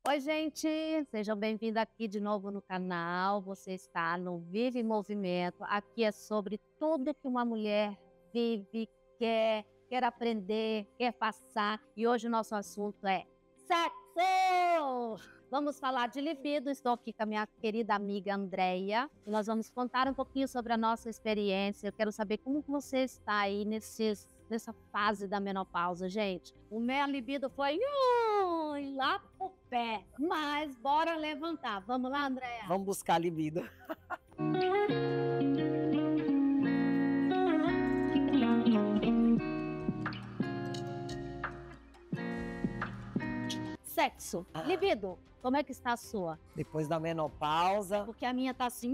Oi, gente! Sejam bem-vindos aqui de novo no canal. Você está no Vive em Movimento. Aqui é sobre tudo que uma mulher vive, quer aprender, quer passar. E hoje o nosso assunto é sexo! Vamos falar de libido. Estou aqui com a minha querida amiga Andreia. E nós vamos contar um pouquinho sobre a nossa experiência. Eu quero saber como você está aí nessa fase da menopausa, gente. O meu libido foi lá pro pé, mas bora levantar. Vamos lá, Andréa? Vamos buscar a libido. Sexo, libido, como é que está a sua? Depois da menopausa, Porque a minha tá assim,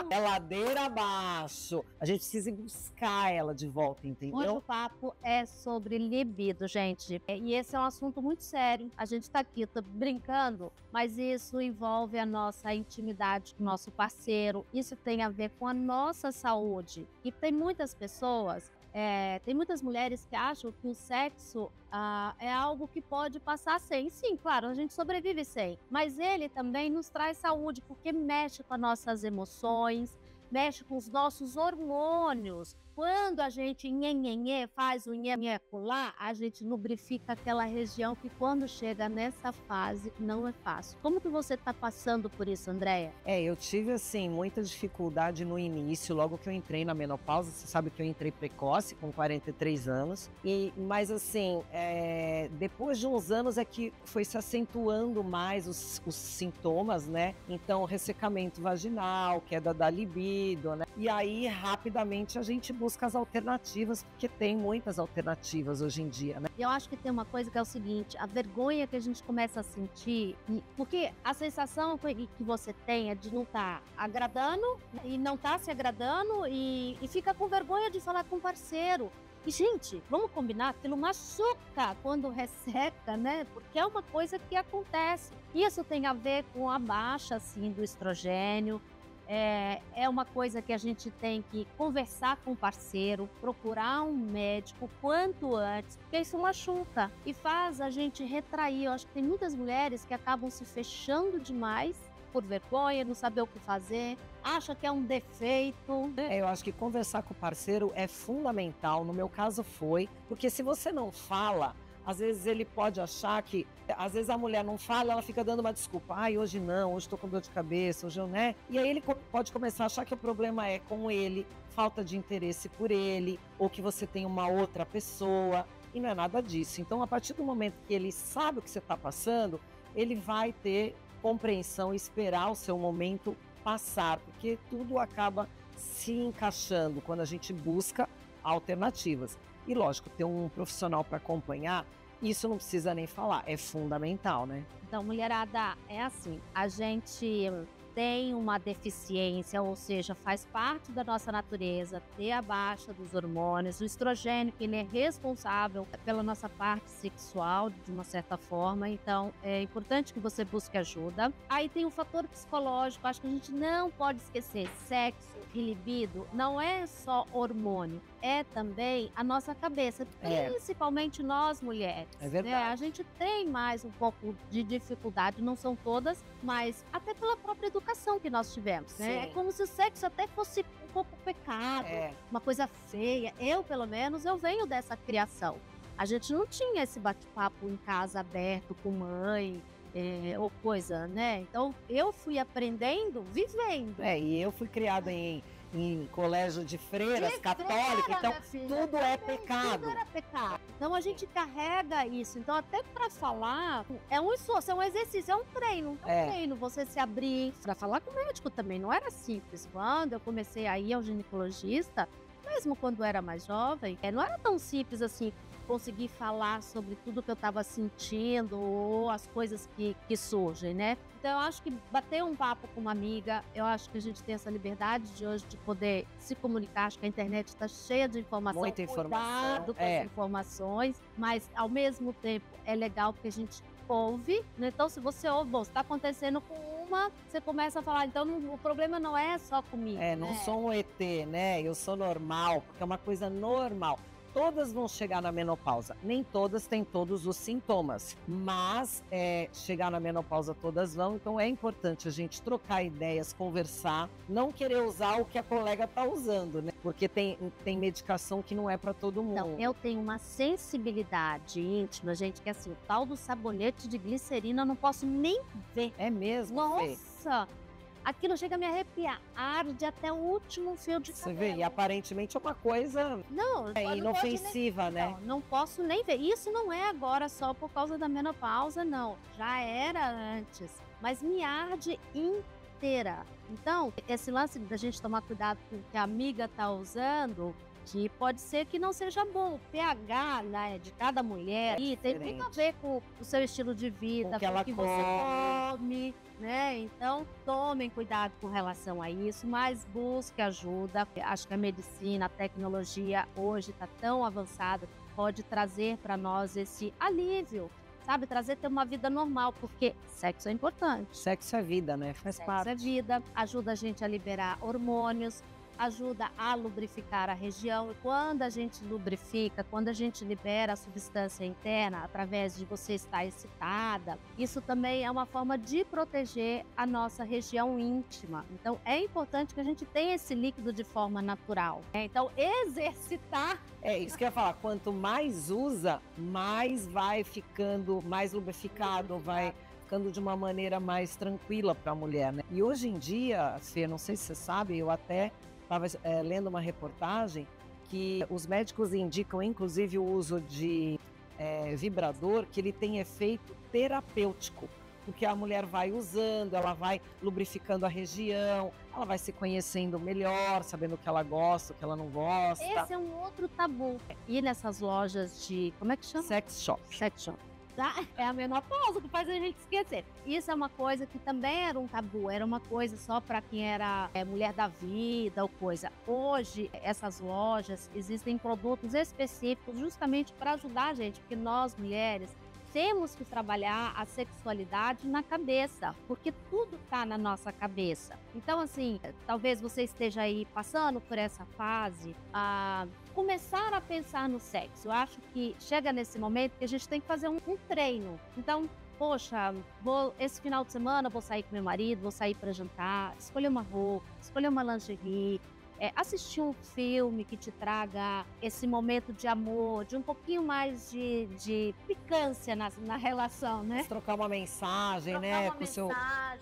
é ladeira abaixo. A gente precisa buscar ela de volta, Hoje o entendeu? papo é sobre libido, gente. E esse é um assunto muito sério. A gente tá aqui, tô brincando, mas isso envolve a nossa intimidade com o nosso parceiro. Isso tem a ver com a nossa saúde. E tem muitas pessoas, tem muitas mulheres que acham que o sexo é algo que pode passar sem. Sim, claro, a gente sobrevive sem. Mas ele também nos traz saúde, porque mexe com as nossas emoções, mexe com os nossos hormônios. Quando a gente faz o lá, a gente lubrifica aquela região que quando chega nessa fase não é fácil. Como que você está passando por isso, Andréia? Eu tive, assim, muita dificuldade no início, logo que eu entrei na menopausa. Você sabe que eu entrei precoce, com 43 anos. Mas, assim, depois de uns anos é que foi se acentuando mais os sintomas, né? Então, ressecamento vaginal, queda da libido, né? E aí, rapidamente, a gente busca as alternativas, porque tem muitas alternativas hoje em dia, né? Eu acho que tem uma coisa que é o seguinte, a vergonha que a gente começa a sentir, porque a sensação que você tem é de não estar agradando e não estar se agradando e fica com vergonha de falar com o parceiro. E, gente, vamos combinar, aquilo machuca quando resseca, né? Porque é uma coisa que acontece. Isso tem a ver com a baixa, assim, do estrogênio. É uma coisa que a gente tem que conversar com o parceiro, procurar um médico quanto antes, porque isso machuca e faz a gente retrair. Eu acho que tem muitas mulheres que acabam se fechando demais por vergonha, não saber o que fazer, acha que é um defeito. Eu acho que conversar com o parceiro é fundamental, no meu caso foi, porque se você não fala, às vezes ele pode achar que, às vezes a mulher não fala, ela fica dando uma desculpa. Ai, hoje não, hoje tô com dor de cabeça, hoje eu, né? E aí ele pode começar a achar que o problema é com ele, falta de interesse por ele, ou que você tem uma outra pessoa, e não é nada disso. Então, a partir do momento que ele sabe o que você está passando, ele vai ter compreensão e esperar o seu momento passar, porque tudo acaba se encaixando quando a gente busca alternativas. E lógico, ter um profissional para acompanhar, isso não precisa nem falar, é fundamental, né? Então, mulherada, é assim, a gente tem uma deficiência, ou seja, faz parte da nossa natureza ter a baixa dos hormônios, o estrogênio, que ele é responsável pela nossa parte sexual, de uma certa forma, então é importante que você busque ajuda. Aí tem o fator psicológico, acho que a gente não pode esquecer, sexo e libido não é só hormônio, é também a nossa cabeça, principalmente nós mulheres. É verdade. Né? A gente tem mais um pouco de dificuldade, não são todas, mas até pela própria educação que nós tivemos, né? É como se o sexo até fosse um pouco pecado, uma coisa feia. Eu, pelo menos, eu venho dessa criação. A gente não tinha esse bate-papo em casa aberto com mãe, ou coisa, né? Então, eu fui aprendendo, vivendo. E eu fui criada em colégio de freiras católicas, então tudo é pecado. Tudo era pecado. Então a gente carrega isso. Então até para falar, é um esforço, é um exercício, é um treino. É um treino você se abrir para falar com o médico também. Não era simples. Quando eu comecei a ir ao ginecologista, mesmo quando eu era mais jovem, não era tão simples assim conseguir falar sobre tudo que eu estava sentindo ou as coisas que surgem, né? Então eu acho que bater um papo com uma amiga, eu acho que a gente tem essa liberdade de hoje de poder se comunicar. Acho que a internet está cheia de informação. Muita informação. Cuidado com as informações, mas ao mesmo tempo é legal porque a gente ouve, né? Então se você ouve, bom, está acontecendo com uma, você começa a falar, então o problema não é só comigo. Não sou um ET, né? Eu sou normal, porque é uma coisa normal. todas vão chegar na menopausa. Nem todas têm todos os sintomas, mas chegar na menopausa todas vão. Então é importante a gente trocar ideias, conversar, não querer usar o que a colega está usando, né? Porque tem medicação que não é para todo mundo. Então, eu tenho uma sensibilidade íntima, gente, que assim, o tal do sabonete de glicerina eu não posso nem ver. É mesmo, Fê? Nossa! Aquilo chega a me arrepiar, arde até o último fio de Você cabelo. vê, e aparentemente é uma coisa Não, inofensiva, né? Não posso nem ver. Isso não é agora só por causa da menopausa, não. Já era antes. Mas me arde inteira. Então, esse lance da gente tomar cuidado com o que a amiga tá usando, que pode ser que não seja bom. O pH, né, de cada mulher e tem muito a ver com o seu estilo de vida, Com com o o que você come, né? Então, tomem cuidado com relação a isso, mas busque ajuda. Acho que a medicina, a tecnologia hoje está tão avançada que pode trazer para nós esse alívio, sabe? Ter uma vida normal, porque sexo é importante. Sexo é vida, né? Faz parte. Sexo é vida, ajuda a gente a liberar hormônios, ajuda a lubrificar a região. E quando a gente lubrifica, quando a gente libera a substância interna através de você estar excitada, isso também é uma forma de proteger a nossa região íntima. Então é importante que a gente tenha esse líquido de forma natural. Então exercitar. É isso que eu ia falar. Quanto mais usa, mais vai ficando mais lubrificado, vai ficando de uma maneira mais tranquila para a mulher, né? E hoje em dia, Fê, não sei se você sabe, eu até estava lendo uma reportagem que os médicos indicam, inclusive, o uso de vibrador, que ele tem efeito terapêutico, porque a mulher vai usando, ela vai lubrificando a região, ela vai se conhecendo melhor, sabendo o que ela gosta, o que ela não gosta. Esse é um outro tabu. E nessas lojas de, como é que chama? Sex shop. Sex shop. É a menopausa que faz a gente esquecer. Isso é uma coisa que também era um tabu, era uma coisa só para quem era mulher da vida ou coisa. Hoje, essas lojas, existem produtos específicos justamente para ajudar a gente, porque nós, mulheres, temos que trabalhar a sexualidade na cabeça, porque tudo está na nossa cabeça. Então, assim, talvez você esteja aí passando por essa fase, começar a pensar no sexo. Eu acho que chega nesse momento que a gente tem que fazer um treino. Então, poxa, esse final de semana vou sair com meu marido, vou sair para jantar, escolher uma roupa, escolher uma lingerie, assistir um filme que te traga esse momento de amor, de um pouquinho mais de picância na relação, né? Trocar uma mensagem, né, com o seu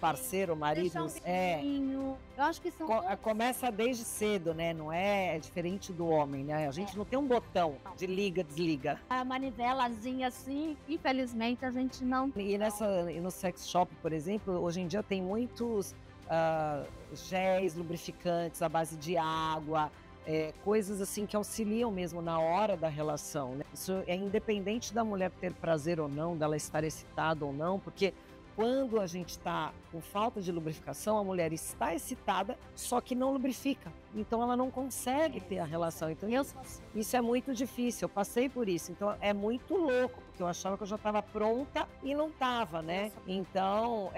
parceiro, marido. Eu acho que são começa desde cedo, né? Não é diferente do homem, né? A gente não tem um botão de liga, desliga. A manivelazinha assim, infelizmente a gente não. E no sex shop, por exemplo, hoje em dia tem muitos géis lubrificantes à base de água, coisas assim que auxiliam mesmo na hora da relação, né? Isso é independente da mulher ter prazer ou não, dela estar excitada ou não, porque quando a gente está com falta de lubrificação, a mulher está excitada, só que não lubrifica. Então ela não consegue ter a relação. Então isso é muito difícil, eu passei por isso. Então é muito louco, porque eu achava que eu já estava pronta e não estava, né? Então,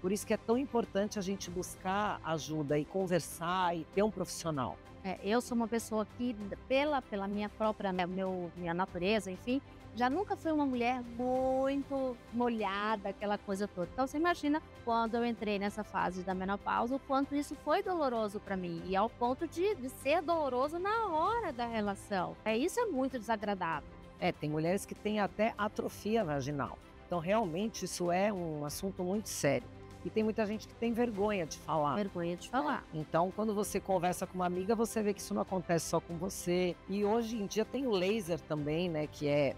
por isso que é tão importante a gente buscar ajuda e conversar e ter um profissional. Eu sou uma pessoa que, pela minha própria, minha natureza, enfim, já nunca fui uma mulher muito molhada, aquela coisa toda. Então, você imagina quando eu entrei nessa fase da menopausa, o quanto isso foi doloroso para mim. E ao ponto de ser doloroso na hora da relação. Isso é muito desagradável. Tem mulheres que têm até atrofia vaginal. Então, realmente, isso é um assunto muito sério. E tem muita gente que tem vergonha de falar. Vergonha de falar. Então, quando você conversa com uma amiga, você vê que isso não acontece só com você. E hoje em dia tem o laser também, né?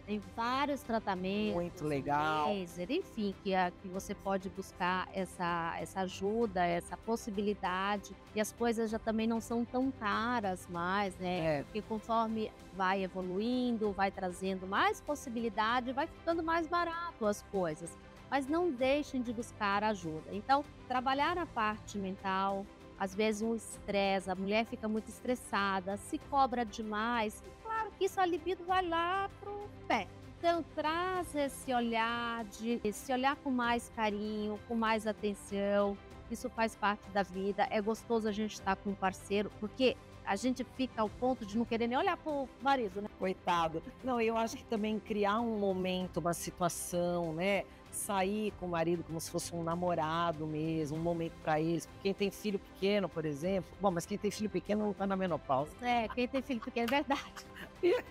Tem vários tratamentos. Muito legal. Laser, enfim, que você pode buscar essa ajuda, essa possibilidade. E as coisas já também não são tão caras mais, né? Porque conforme vai evoluindo, vai trazendo mais possibilidade, vai ficando mais barato as coisas. Mas não deixem de buscar ajuda. Então, trabalhar a parte mental, às vezes um estresse, a mulher fica muito estressada, se cobra demais, e claro que isso a libido vai lá pro pé. Então, traz esse olhar com mais carinho, com mais atenção. Isso faz parte da vida. É gostoso a gente estar com um parceiro, porque a gente fica ao ponto de não querer nem olhar pro marido, né? Coitado. Não, eu acho que também criar um momento, uma situação, né? Sair com o marido como se fosse um namorado mesmo, um momento para eles. Quem tem filho pequeno, por exemplo. Bom, mas quem tem filho pequeno não tá na menopausa. Quem tem filho pequeno, é verdade.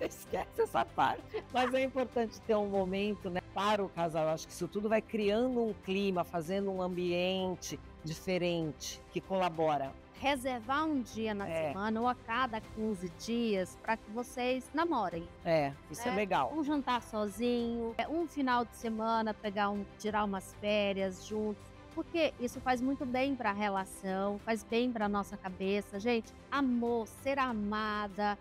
Esquece essa parte. Mas é importante ter um momento, né, para o casal. Eu acho que isso tudo vai criando um clima, fazendo um ambiente diferente que colabora. Reservar um dia na semana ou a cada 15 dias para que vocês namorem. Isso é legal. Um jantar sozinho, um final de semana, tirar umas férias juntos. Porque isso faz muito bem para a relação, faz bem para nossa cabeça. Gente, amor, ser amada,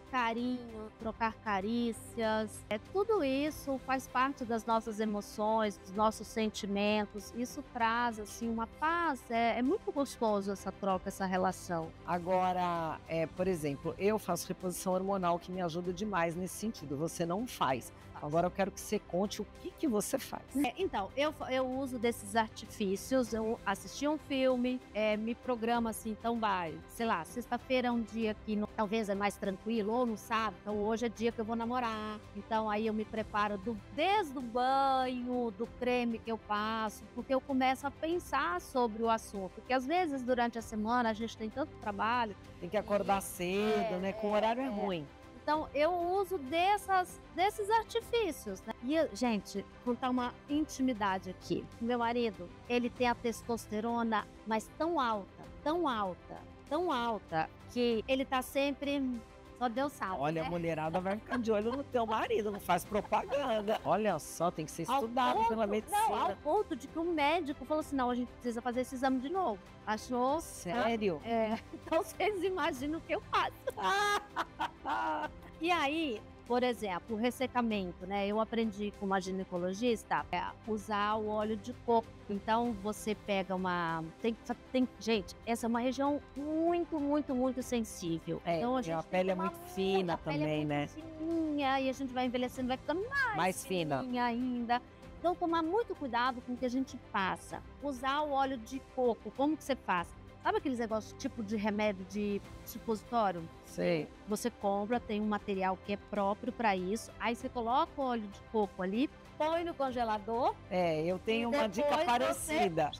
carinho, trocar carícias, tudo isso faz parte das nossas emoções, dos nossos sentimentos. Isso traz assim uma paz. É muito gostoso essa troca, essa relação. Agora, por exemplo, eu faço reposição hormonal que me ajuda demais nesse sentido. Você não faz. Agora eu quero que você conte o que você faz. Então, eu uso desses artifícios, eu assisti um filme, me programa assim, então sei lá, sexta-feira é um dia que talvez é mais tranquilo, ou no sábado, então hoje é dia que eu vou namorar. Então aí eu me preparo desde o banho, do creme que eu passo, porque eu começo a pensar sobre o assunto. Porque às vezes durante a semana a gente tem tanto trabalho. Tem que acordar cedo, né? Com o horário é ruim. Então, eu uso desses artifícios, né? E, gente, contar uma intimidade aqui. Meu marido, ele tem a testosterona, mas tão alta, tão alta, tão alta, que ele tá sempre... Só Deus sabe. Olha, né? A mulherada vai ficar de olho no teu marido, não faz propaganda. Olha só, tem que ser estudado pela medicina. Não, ao ponto de que um médico falou assim, não, a gente precisa fazer esse exame de novo. Achou? Sério? Então vocês imaginam o que eu faço. E aí, por exemplo, o ressecamento, né? Eu aprendi com uma ginecologista a usar o óleo de coco. Então, você pega gente, essa é uma região muito, muito, muito sensível. Então, a pele é muito fina também, né? Fininha, e a gente vai envelhecendo, vai ficando mais fina ainda. Então, tomar muito cuidado com o que a gente passa. Usar o óleo de coco, como que você faz? Sabe aqueles negócios tipo de remédio de supositório? Sei. Você compra, tem um material que é próprio para isso. Aí você coloca o óleo de coco ali, põe no congelador. Eu tenho uma dica parecida.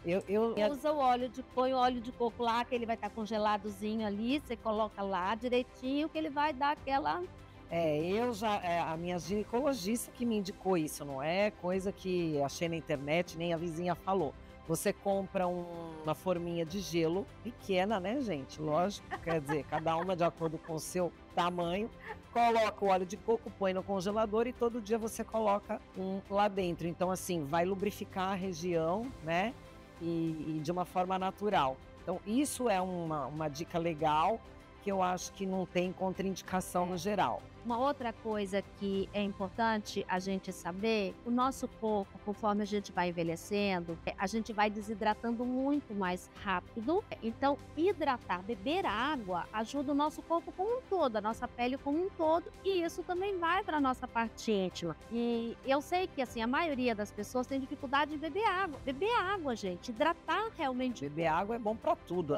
Põe o óleo de coco lá, que ele vai estar congeladozinho ali. Você coloca lá direitinho, que ele vai dar aquela... a minha ginecologista que me indicou isso, não é coisa que achei na internet, nem a vizinha falou. Você compra uma forminha de gelo, pequena, né, gente? Lógico, quer dizer, cada uma de acordo com o seu tamanho. Coloca o óleo de coco, põe no congelador e todo dia você coloca um lá dentro. Então, assim, vai lubrificar a região, né? E de uma forma natural. Então, isso é uma dica legal que eu acho que não tem contraindicação no geral. Uma outra coisa que é importante a gente saber, o nosso corpo, conforme a gente vai envelhecendo, a gente vai desidratando muito mais rápido. Então, beber água, ajuda o nosso corpo como um todo, a nossa pele como um todo, e isso também vai para a nossa parte íntima. E eu sei que, assim, a maioria das pessoas tem dificuldade em beber água. Beber água, gente, hidratar realmente. Beber água é bom para tudo.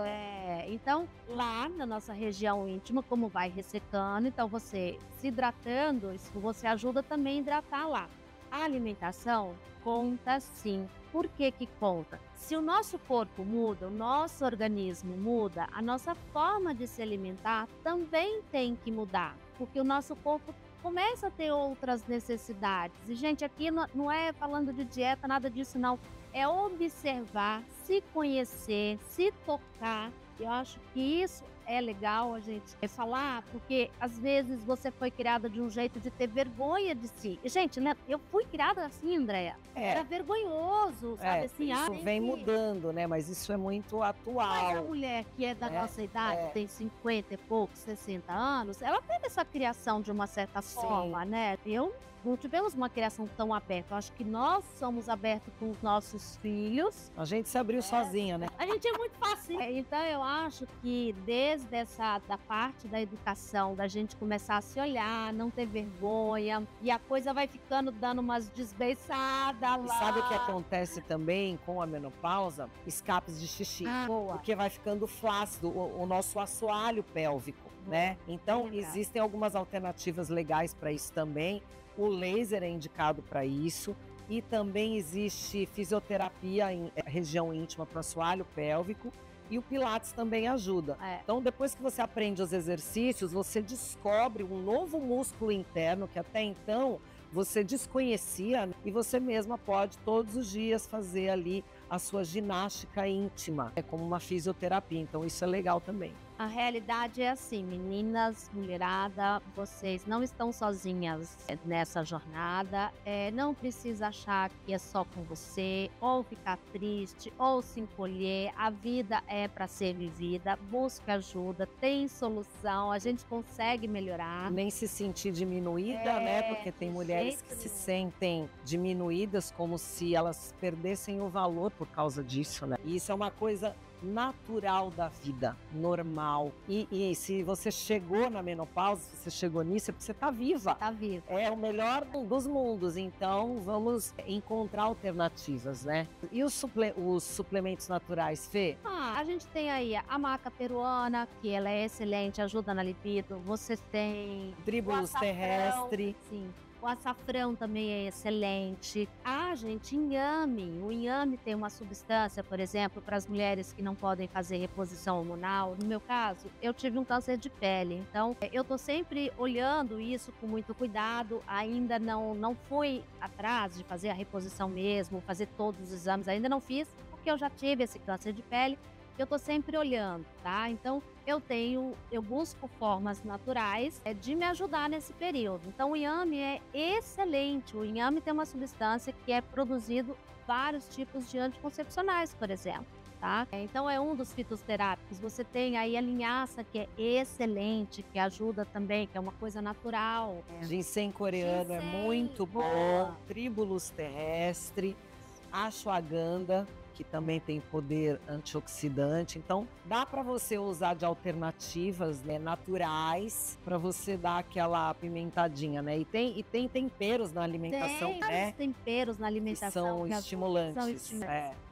Então, lá na nossa região íntima, como vai ressecando, então você se hidratando, isso você ajuda também a hidratar lá. A alimentação conta sim. Por que que conta? Se o nosso corpo muda, o nosso organismo muda, a nossa forma de se alimentar também tem que mudar, porque o nosso corpo começa a ter outras necessidades. E, gente, aqui não é falando de dieta, nada disso não. É observar, se conhecer, se tocar. Eu acho que isso é legal a gente falar, porque às vezes você foi criada de um jeito de ter vergonha de si. E, gente, né, eu fui criada assim, Andréia. Era vergonhoso, sabe? Assim, isso vem mudando, né? Mas isso é muito atual. Mas a mulher que é da nossa idade, tem 50 e poucos, 60 anos, ela teve essa criação de uma certa forma, né? Não tivemos uma criação tão aberta. Eu acho que nós somos abertos com os nossos filhos. A gente se abriu sozinha, né? A gente é muito fácil. Então, eu acho que desde da parte da educação, da gente começar a se olhar, não ter vergonha, e a coisa vai ficando dando umas desbeiçadas lá. E sabe o que acontece também com a menopausa? Escapes de xixi. Boa. Porque vai ficando flácido o nosso assoalho pélvico. né? Então, Bem lembrado. existem algumas alternativas legais para isso também. O laser é indicado para isso. E também existe fisioterapia em região íntima para o assoalho pélvico. E o Pilates também ajuda. Então, depois que você aprende os exercícios, você descobre um novo músculo interno que até então você desconhecia, e você mesma pode todos os dias fazer ali a sua ginástica íntima. É como uma fisioterapia, então isso é legal também. A realidade é assim, meninas, mulherada, vocês não estão sozinhas nessa jornada. Não precisa achar que é só com você, ou ficar triste, ou se encolher. A vida é para ser vivida. Busque ajuda, tem solução, a gente consegue melhorar. Nem se sentir diminuída, né? Porque tem mulheres que se sentem diminuídas como se elas perdessem o valor por causa disso, né? E isso é uma coisa natural da vida, normal. E se você chegou na menopausa, se você chegou nisso, é porque você está viva. Tá viva. É o melhor dos mundos, então vamos encontrar alternativas, né? E os suplementos naturais, Fê? A gente tem aí a maca peruana, que ela é excelente, ajuda na libido. Você tem Tribulus terrestre. Sim. O açafrão também é excelente. Gente, inhame. O inhame tem uma substância, por exemplo, para as mulheres que não podem fazer reposição hormonal. No meu caso, eu tive um câncer de pele. Então, eu tô sempre olhando isso com muito cuidado. Ainda não fui atrás de fazer a reposição mesmo, fazer todos os exames. Ainda não fiz, porque eu já tive esse câncer de pele. Eu tô sempre olhando, tá? Então, eu busco formas naturais de me ajudar nesse período. Então, o inhame é excelente. O inhame tem uma substância que é produzido vários tipos de anticoncepcionais, por exemplo, tá? Então, é um dos fitoterápicos. Você tem aí a linhaça, que é excelente, que ajuda também, que é uma coisa natural. Ginseng coreano é muito bom. Tribulus terrestre, ashwagandha, que também tem poder antioxidante. Então, dá para você usar de alternativas, né, naturais, para você dar aquela apimentadinha, né? E tem temperos na alimentação, tem né? Vários temperos na alimentação. Que são estimulantes.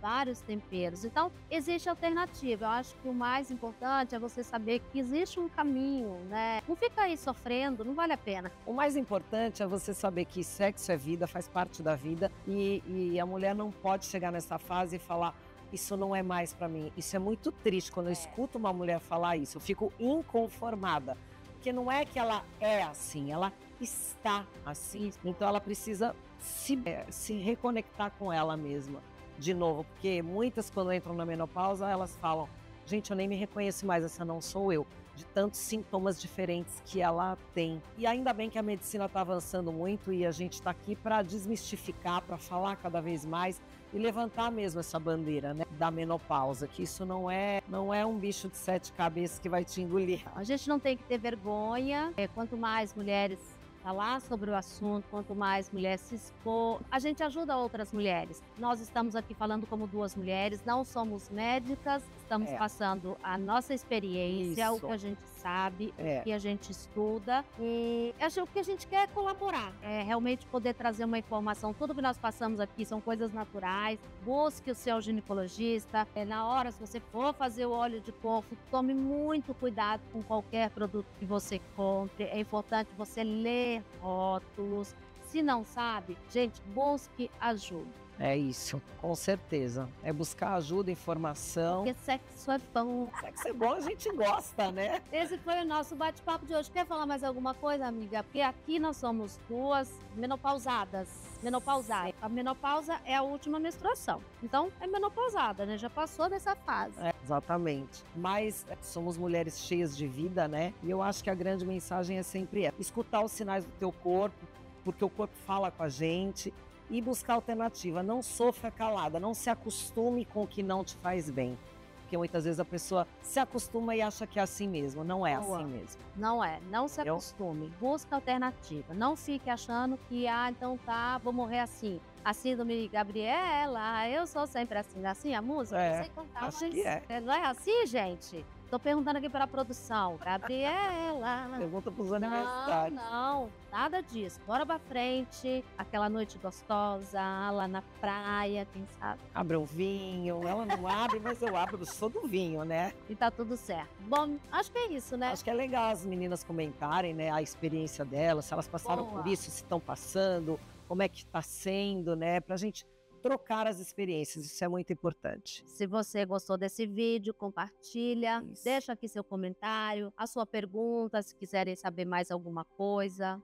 Vários temperos. Então, existe alternativa. Eu acho que o mais importante é você saber que existe um caminho, né? Não fica aí sofrendo, não vale a pena. O mais importante é você saber que sexo é vida, faz parte da vida, e a mulher não pode chegar nessa fase e falar: isso não é mais para mim. Isso é muito triste quando eu escuto uma mulher falar isso. Eu fico inconformada, porque não é que ela é assim, ela está assim. Então ela precisa se reconectar com ela mesma de novo, porque muitas, quando entram na menopausa, elas falam: gente, eu nem me reconheço mais, essa não sou eu, de tantos sintomas diferentes que ela tem. E ainda bem que a medicina está avançando muito, e a gente está aqui para desmistificar, para falar cada vez mais e levantar mesmo essa bandeira, né, da menopausa, que isso não é um bicho de 7 cabeças que vai te engolir. A gente não tem que ter vergonha. Quanto mais mulheres falar sobre o assunto, quanto mais mulheres se expor, a gente ajuda outras mulheres. Nós estamos aqui falando como duas mulheres, não somos médicas, estamos passando a nossa experiência, o que a gente sabe, o que a gente estuda, e acho que a gente quer colaborar, realmente poder trazer uma informação. Tudo que nós passamos aqui são coisas naturais. Busque o seu ginecologista. Na hora, se você for fazer o óleo de coco, tome muito cuidado com qualquer produto que você compre. É importante você ler rótulos. Se não sabe, gente, busque ajuda. É isso, com certeza. É buscar ajuda, informação. Porque sexo é bom. Sexo é bom, a gente gosta, né? Esse foi o nosso bate-papo de hoje. Quer falar mais alguma coisa, amiga? Porque aqui nós somos duas menopausadas. Menopausada. A menopausa é a última menstruação. Então, é menopausada, né? Já passou dessa fase. Exatamente. Mas somos mulheres cheias de vida, né? E eu acho que a grande mensagem é sempre escutar os sinais do teu corpo, porque o corpo fala com a gente, e buscar alternativa. Não sofra calada, não se acostume com o que não te faz bem. Porque muitas vezes a pessoa se acostuma e acha que é assim mesmo. Não é assim mesmo. Não é. Não se acostume. Busca alternativa. Não fique achando que, então tá, vou morrer assim. A síndrome Gabriela, eu sou sempre assim. Assim a música? Não sei cantar, acho que é. Não é assim, gente? Tô perguntando aqui para a produção. Gabriela. Pergunta pros Não, universitários. não, nada disso. Bora pra frente, aquela noite gostosa, lá na praia, quem sabe? Abre um vinho, ela não abre, mas eu abro, eu sou do vinho, né? E tá tudo certo. Bom, acho que é isso, né? Acho que é legal as meninas comentarem, né, a experiência delas, se elas passaram Boa. por isso, se estão passando, como é que tá sendo, né, pra gente trocar as experiências, isso é muito importante. Se você gostou desse vídeo, compartilha, Isso. deixa aqui seu comentário, a sua pergunta, se quiserem saber mais alguma coisa.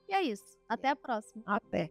E é isso. Até a próxima. Até.